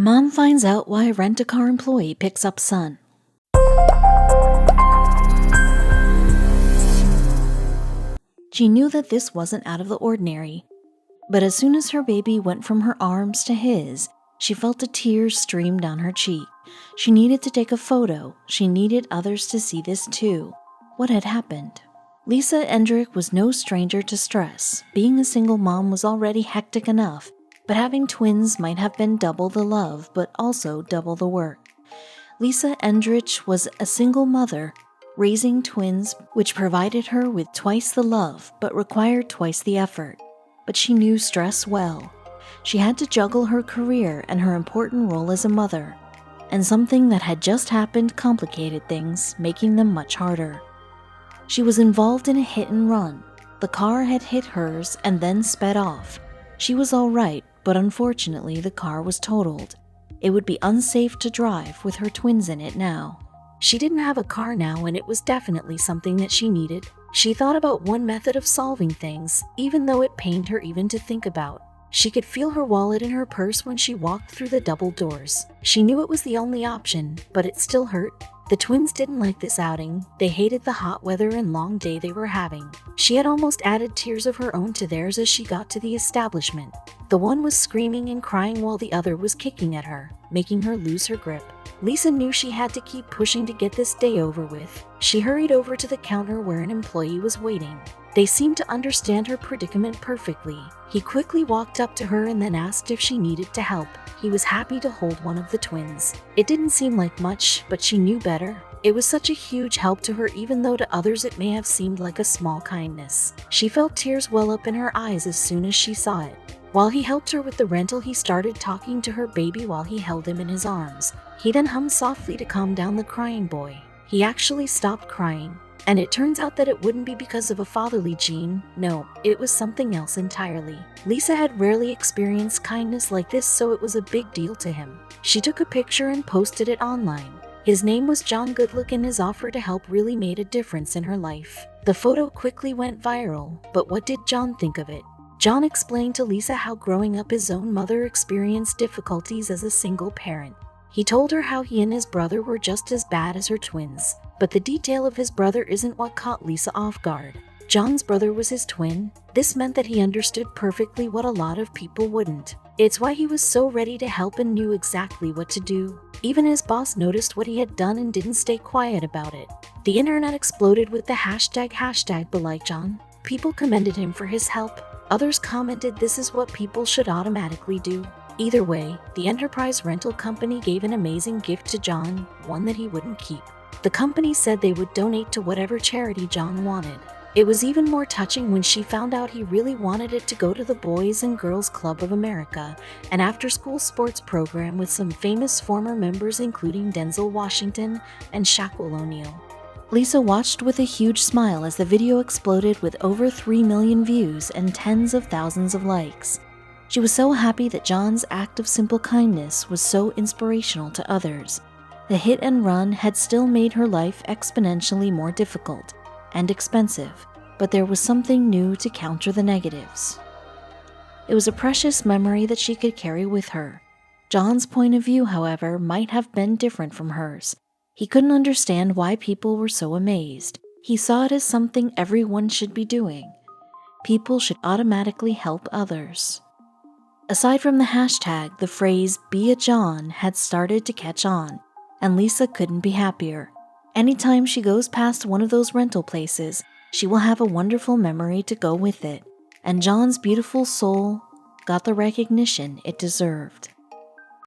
Mom finds out why rent-a-car employee picks up son. She knew that this wasn't out of the ordinary, but as soon as her baby went from her arms to his, she felt a tear stream down her cheek. She needed to take a photo. She needed others to see this too. What had happened? Lisa Endrick was no stranger to stress. Being a single mom was already hectic enough, but having twins might have been double the love, but also double the work. Lisa Endrich was a single mother, raising twins, which provided her with twice the love, but required twice the effort. But she knew stress well. She had to juggle her career and her important role as a mother, and something that had just happened complicated things, making them much harder. She was involved in a hit and run. The car had hit hers and then sped off. She was all right, but unfortunately the car was totaled. It would be unsafe to drive with her twins in it now. She didn't have a car now, and it was definitely something that she needed. She thought about one method of solving things, even though it pained her even to think about. She could feel her wallet in her purse when she walked through the double doors. She knew it was the only option, but it still hurt. The twins didn't like this outing. They hated the hot weather and long day they were having. She had almost added tears of her own to theirs as she got to the establishment. The one was screaming and crying while the other was kicking at her, making her lose her grip. Lisa knew she had to keep pushing to get this day over with. She hurried over to the counter where an employee was waiting. They seemed to understand her predicament perfectly. He quickly walked up to her and then asked if she needed to help. He was happy to hold one of the twins. It didn't seem like much, but she knew better. It was such a huge help to her, even though to others it may have seemed like a small kindness. She felt tears well up in her eyes as soon as she saw it. While he helped her with the rental, he started talking to her baby while he held him in his arms. He then hummed softly to calm down the crying boy. He actually stopped crying. And it turns out that it wouldn't be because of a fatherly gene. No, it was something else entirely. Lisa had rarely experienced kindness like this, so it was a big deal to him. She took a picture and posted it online. His name was John Goodluck, and his offer to help really made a difference in her life. The photo quickly went viral, but what did John think of it? John explained to Lisa how growing up his own mother experienced difficulties as a single parent. He told her how he and his brother were just as bad as her twins. But the detail of his brother isn't what caught Lisa off guard. John's brother was his twin. This meant that he understood perfectly what a lot of people wouldn't. It's why he was so ready to help and knew exactly what to do. Even his boss noticed what he had done and didn't stay quiet about it. The internet exploded with the hashtag #BeLikeJohn. People commended him for his help. Others commented this is what people should automatically do. Either way, the Enterprise rental company gave an amazing gift to John, one that he wouldn't keep. The company said they would donate to whatever charity John wanted. It was even more touching when she found out he really wanted it to go to the Boys and Girls Club of America, an after-school sports program with some famous former members including Denzel Washington and Shaquille O'Neal. Lisa watched with a huge smile as the video exploded with over 3 million views and tens of thousands of likes. She was so happy that John's act of simple kindness was so inspirational to others. The hit and run had still made her life exponentially more difficult and expensive, but there was something new to counter the negatives. It was a precious memory that she could carry with her. John's point of view, however, might have been different from hers. He couldn't understand why people were so amazed. He saw it as something everyone should be doing. People should automatically help others. Aside from the hashtag, the phrase "Be a John" had started to catch on, and Lisa couldn't be happier. Anytime she goes past one of those rental places, she will have a wonderful memory to go with it, and John's beautiful soul got the recognition it deserved.